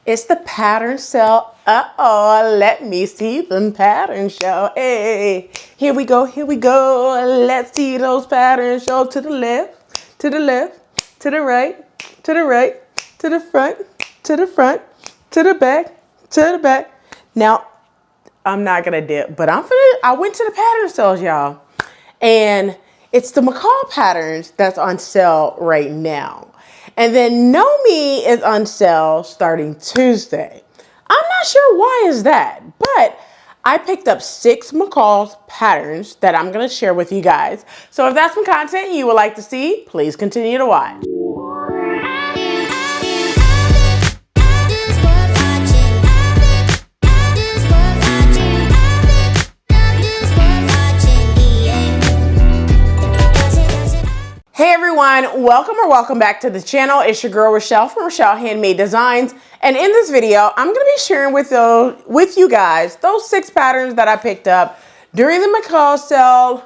It's the pattern show. Uh-oh, let me see the pattern show. Hey, here we go, here we go. Let's see those patterns show to the left, to the left, to the right, to the right, to the front, to the front, to the back, to the back. Now, I'm not gonna dip, but I went to the pattern sales, y'all. And it's the McCall patterns that's on sale right now. And then Know Me is on sale starting Tuesday. I'm not sure why is that, but I picked up 6 McCall's patterns that I'm going to share with you guys. So if that's some content you would like to see, please continue to watch. Hey everyone, welcome back to the channel. It's your girl Rochelle from Rochelle.Handmade.Designs, and in this video, I'm going to be sharing with you guys those 6 patterns that I picked up during the McCall's sale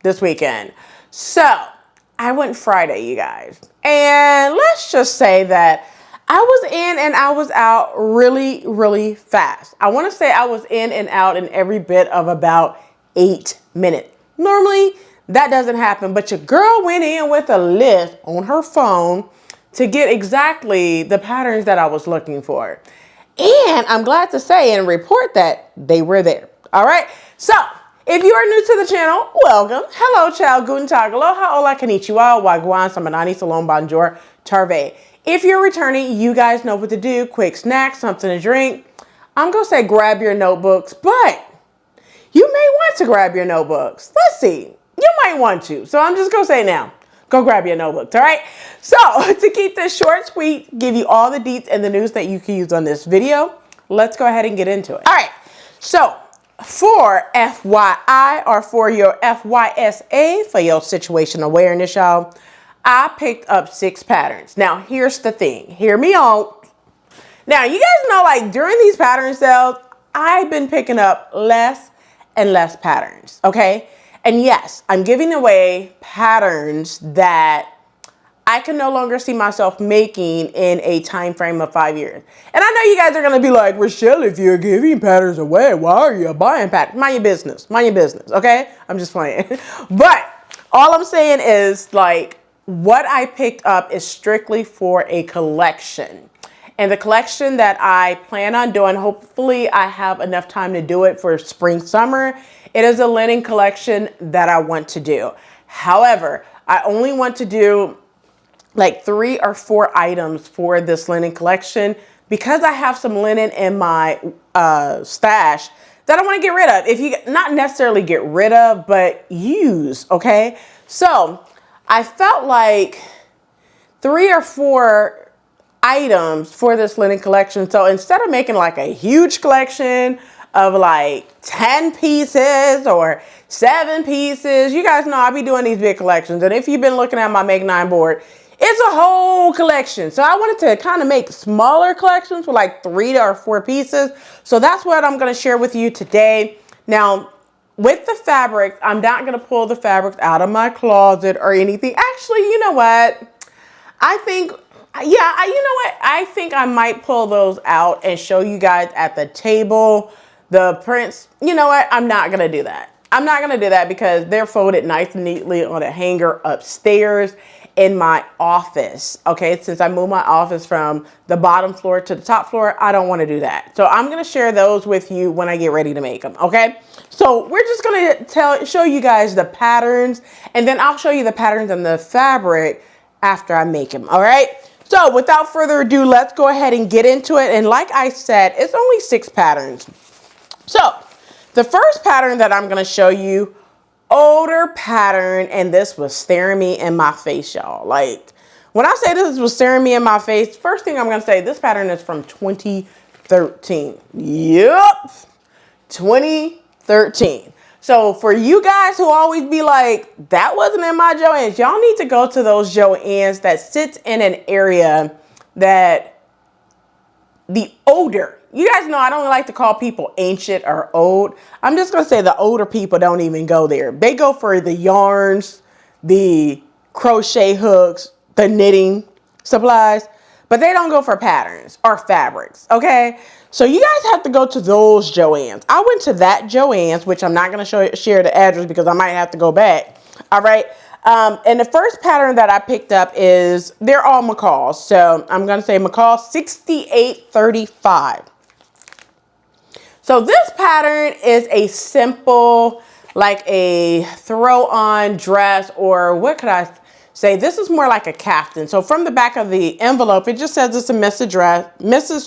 this weekend. So, I went Friday, you guys, and let's just say that I was in and I was out really fast. I want to say I was in and out in every bit of about 8 minutes. Normally, that doesn't happen, but your girl went in with a list on her phone to get exactly the patterns that I was looking for. And I'm glad to say and report that they were there. All right. So if you are new to the channel, welcome. Hello, Ciao, Guten, Aloha, Hola, Konnichiwa, Gwaan, Sabonani, Shalom, Bonjour, Terve. If you're returning, you guys know what to do. Quick snack, something to drink. I'm going to say grab your notebooks, but you may want to grab your notebooks. Let's see. You might want to. So I'm just going to say now, go grab your notebooks, all right? So to keep this short, sweet, give you all the deets and the news that you can use on this video, let's go ahead and get into it. All right. So for FYI, or for your FYSA, for your situation awareness, y'all, I picked up 6 patterns. Now, here's the thing. Hear me out. Now, you guys know, like, during these pattern sales, I've been picking up less and less patterns, okay? And yes, I'm giving away patterns that I can no longer see myself making in a time frame of 5 years. And I know you guys are going to be like, Rochelle, if you're giving patterns away, why are you buying patterns? Mind your business, okay? I'm just playing. But all I'm saying is, like, what I picked up is strictly for a collection. And the collection that I plan on doing, hopefully I have enough time to do it for spring, summer. It is a linen collection that I want to do. However, I only want to do like 3 or 4 items for this linen collection because I have some linen in my stash that I want to get rid of. If you not necessarily get rid of, but use, okay? So I felt like 3 or 4 items for this linen collection. So instead of making like a huge collection of like 10 pieces or 7 pieces, you guys know I be doing these big collections. And if you've been looking at my Make 9 board, it's a whole collection. So I wanted to kind of make smaller collections with like 3 or 4 pieces. So that's what I'm going to share with you today. Now, with the fabric, I'm not going to pull the fabrics out of my closet or anything. Actually, you know what? I think I think I might pull those out and show you guys at the table. The prints, you know what? I'm not going to do that. I'm not going to do that because they're folded nice and neatly on a hanger upstairs in my office. Okay, since I moved my office from the bottom floor to the top floor, I don't want to do that. So I'm going to share those with you when I get ready to make them. Okay, so we're just going to show you guys the patterns, and then I'll show you the patterns and the fabric after I make them. All right. So without further ado, let's go ahead and get into it. And like I said, it's only 6 patterns. So the first pattern that I'm going to show you, older pattern, and this was staring me in my face, y'all. Like, when I say this was staring me in my face, first thing I'm going to say, this pattern is from 2013. Yep, 2013. So for you guys who always be like, that wasn't in my Joann's, y'all need to go to those Joann's that sits in an area that the older, you guys know I don't like to call people ancient or old. I'm just going to say the older people don't even go there. They go for the yarns, the crochet hooks, the knitting supplies. But but they don't go for patterns or fabrics, okay? So you guys have to go to those Joann's. I went to that Joann's, which I'm not going to share the address because I might have to go back, all right? And the first pattern that I picked up is, they're all McCall's. So I'm going to say McCall's 6835. So this pattern is a simple, like a throw-on dress, or what could I say? This is more like a kaftan. So from the back of the envelope, it just says it's a Mrs.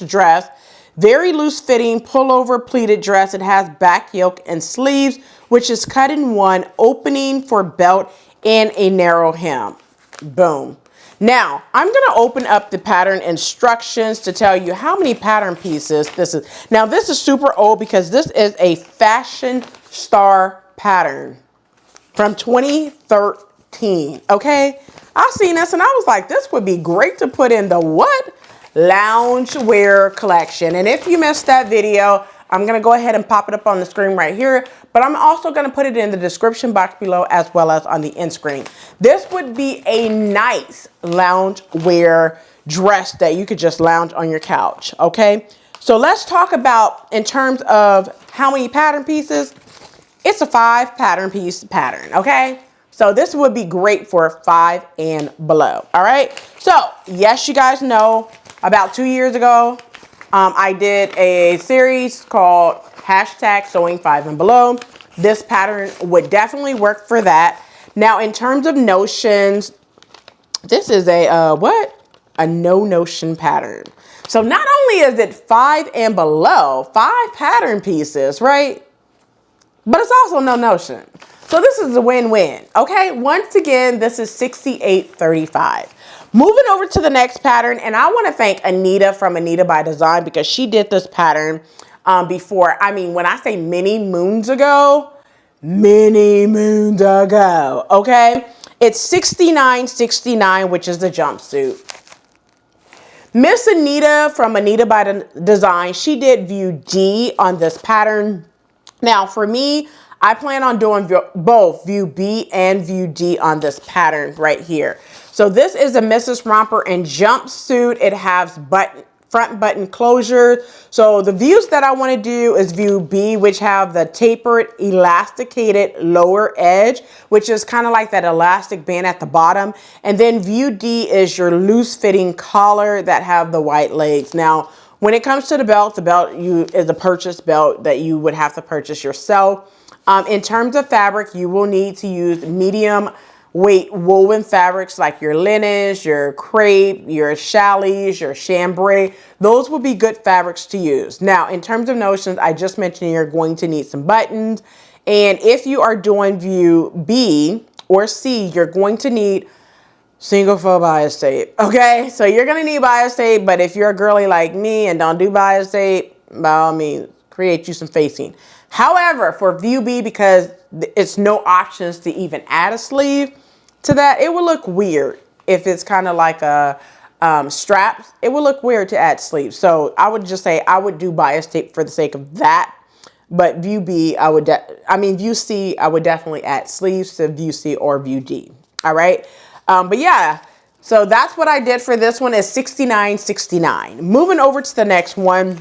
dress, very loose fitting pullover pleated dress. It has back yoke and sleeves, which is cut in one, opening for belt and a narrow hem. Boom. Now, I'm going to open up the pattern instructions to tell you how many pattern pieces this is. Now, this is super old because this is a Fashion Star pattern from 2013, okay? I seen this and I was like, this would be great to put in the what? Loungewear collection. And if you missed that video, I'm going to go ahead and pop it up on the screen right here, but I'm also going to put it in the description box below as well as on the end screen. This would be a nice loungewear dress that you could just lounge on your couch, okay? So let's talk about, in terms of how many pattern pieces, it's a 5 pattern piece pattern, okay? So this would be great for 5 and below, all right? So yes, you guys know, about 2 years ago, I did a series called #Sewing 5 and Below. This pattern would definitely work for that. Now, in terms of notions, this is a, what? A no notion pattern. So not only is it 5 and below, 5 pattern pieces, right? But it's also no notion. So this is a win-win, okay? Once again, this is 6835. Moving over to the next pattern, and I want to thank Anita from Anita by Design because she did this pattern before. I mean, when I say many moons ago, okay? It's 6969, which is the jumpsuit. Miss Anita from Anita by Design, she did view D on this pattern. Now, for me, I plan on doing both view B and view D on this pattern right here. So this is a Mrs. Romper and jumpsuit. It has front button closure. So the views that I want to do is view B, which have the tapered elasticated lower edge, which is kind of like that elastic band at the bottom. And then view D is your loose fitting collar that have the white legs. Now, when it comes to the belt is a purchase belt that you would have to purchase yourself. In terms of fabric, you will need to use medium weight woven fabrics like your linens, your crepe, your challis, your chambray. Those will be good fabrics to use. Now, in terms of notions, I just mentioned you're going to need some buttons. And if you are doing view B or C, you're going to need single fold bias tape, okay? So you're gonna need bias tape, but if you're a girly like me and don't do bias tape, by all means, create you some facing. However, for view B, because it's no options to even add a sleeve to that, it will look weird. If it's kind of like a straps, it will look weird to add sleeves. So I would just say I would do bias tape for the sake of that. But view B, view C, I would definitely add sleeves to view C or view D. All right. But yeah, so that's what I did for this one, is 6969. Moving over to the next one.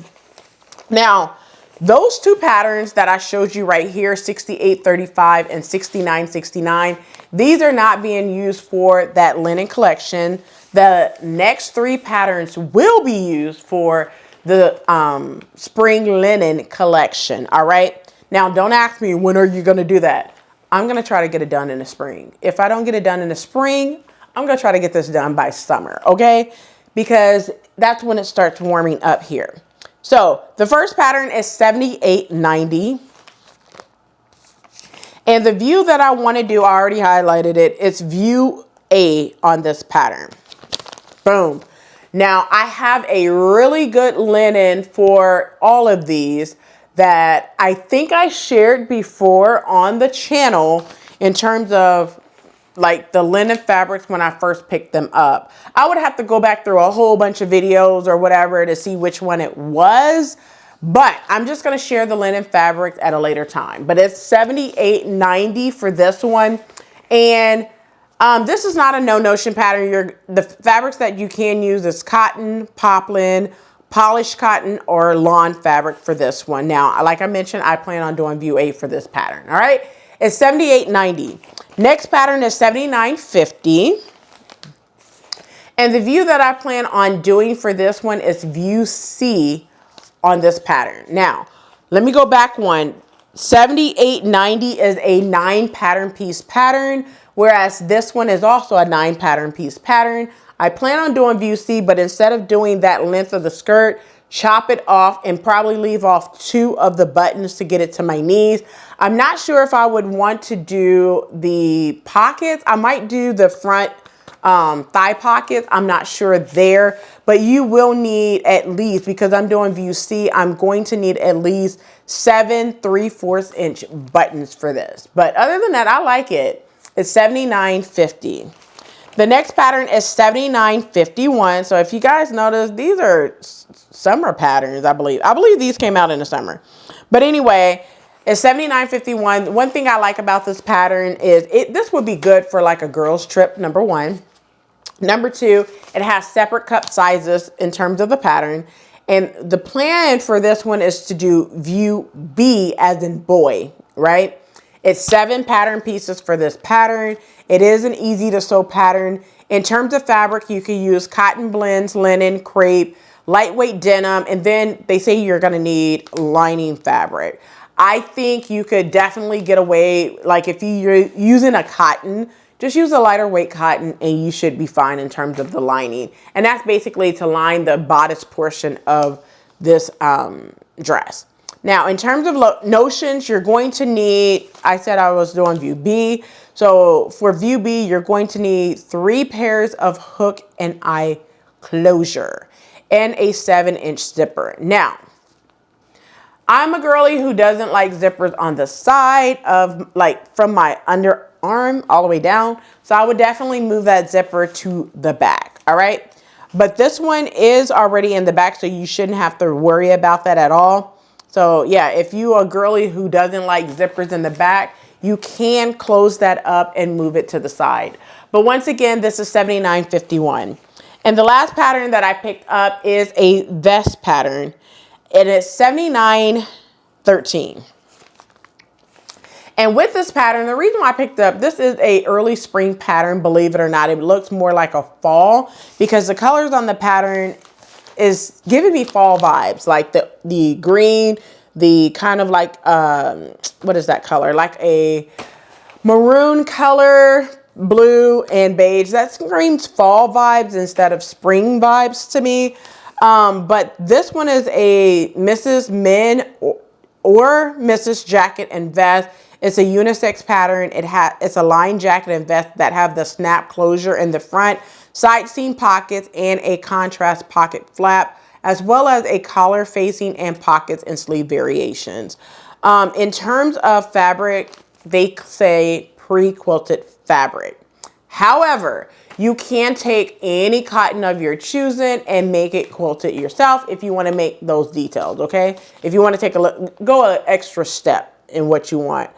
Now, those two patterns that I showed you right here, 6835 and 6969, these are not being used for that linen collection. The next 3 patterns will be used for the spring linen collection. All right. Now, don't ask me, when are you going to do that? I'm going to try to get it done in the spring. If I don't get it done in the spring, I'm going to try to get this done by summer. Okay. Because that's when it starts warming up here. So the first pattern is 7890. And the view that I want to do, I already highlighted it. It's view A on this pattern. Boom. Now I have a really good linen for all of these that I think I shared before on the channel in terms of like the linen fabrics when I first picked them up. I would have to go back through a whole bunch of videos or whatever to see which one it was, but I'm just going to share the linen fabrics at a later time. But it's $78.90 for this one. And This is not a no notion pattern. The fabrics that you can use is cotton, poplin, polished cotton, or lawn fabric for this one. Now, like I mentioned, I plan on doing view 8 for this pattern. All right, it's $78.90. Next pattern is $79.50. And the view that I plan on doing for this one is view C on this pattern. Now, let me go back one. $78.90 is a 9 pattern piece pattern, whereas this one is also a 9 pattern piece pattern. I plan on doing view C, but instead of doing that length of the skirt, chop it off and probably leave off 2 of the buttons to get it to my knees. I'm not sure if I would want to do the pockets. I might do the front thigh pockets. I'm not sure there, but you will need at least, because I'm doing view C, I'm going to need at least 7 3/4 inch buttons for this. But other than that, I like it. It's $79.50. The next pattern is $79.51. So if you guys notice, these are summer patterns, I believe. I believe these came out in the summer. But anyway, it's $79.51. One thing I like about this pattern is this would be good for like a girl's trip, number one. Number two, it has separate cup sizes in terms of the pattern. And the plan for this one is to do view B as in boy, right? It's 7 pattern pieces for this pattern. It is an easy to sew pattern. In terms of fabric, you can use cotton blends, linen, crepe, lightweight denim, and then they say you're gonna need lining fabric. I think you could definitely get away, like if you're using a cotton, just use a lighter weight cotton and you should be fine in terms of the lining. And that's basically to line the bodice portion of this dress. Now, in terms of notions, you're going to need, I said I was doing view B. So for view B, you're going to need 3 pairs of hook and eye closure and a 7-inch zipper. Now, I'm a girly who doesn't like zippers on the side of, like, from my underarm all the way down. So I would definitely move that zipper to the back, all right? But this one is already in the back, so you shouldn't have to worry about that at all. So yeah, if you are a girly who doesn't like zippers in the back, you can close that up and move it to the side. But once again, this is $79.51. And the last pattern that I picked up is a vest pattern. And it's $79.13. And with this pattern, the reason why I picked up, this is a early spring pattern, believe it or not. It looks more like a fall because the colors on the pattern is giving me fall vibes. Like the green, the kind of like, what is that color? Like a maroon color, blue and beige. That screams fall vibes instead of spring vibes to me. But this one is a Mrs. Men or Mrs. Jacket and Vest. It's a unisex pattern. It's a lined jacket and vest that have the snap closure in the front, side seam pockets, and a contrast pocket flap, as well as a collar facing and pockets and sleeve variations. In terms of fabric, they say pre-quilted fabric. However, you can take any cotton of your choosing and make it quilted yourself if you want to make those details, okay? If you want to take a look, go an extra step in what you want.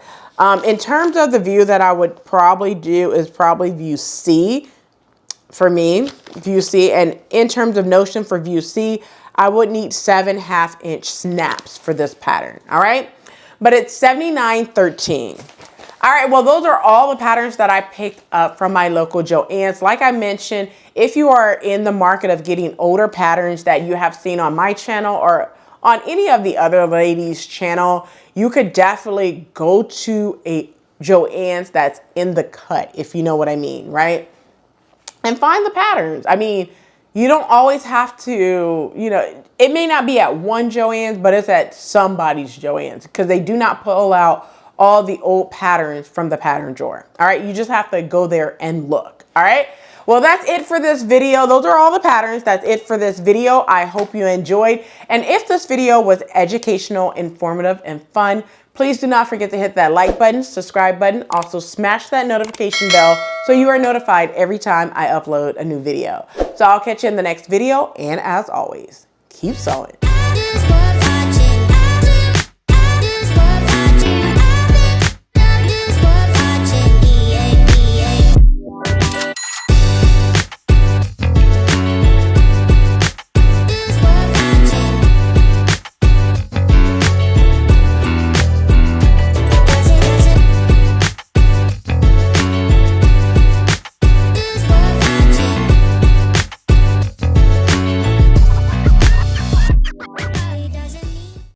In terms of the view that I would probably do is probably view C for me, view C. And in terms of notion for view C, I would need 7 1/2-inch snaps for this pattern, all right? But it's $79.13. All right, well, those are all the patterns that I picked up from my local Joann's. Like I mentioned, if you are in the market of getting older patterns that you have seen on my channel or on any of the other ladies' channel, you could definitely go to a Joann's that's in the cut, if you know what I mean, right? And find the patterns. I mean, you don't always have to, you know, it may not be at one Joann's, but it's at somebody's Joann's because they do not pull out all the old patterns from the pattern drawer. All right, you just have to go there and look. All right, well, that's it for this video. Those are all the patterns. That's it for this video. I hope you enjoyed. And if this video was educational, informative, and fun, please do not forget to hit that like button, subscribe button. Also smash that notification bell so you are notified every time I upload a new video. So I'll catch you in the next video. And as always, keep sewing.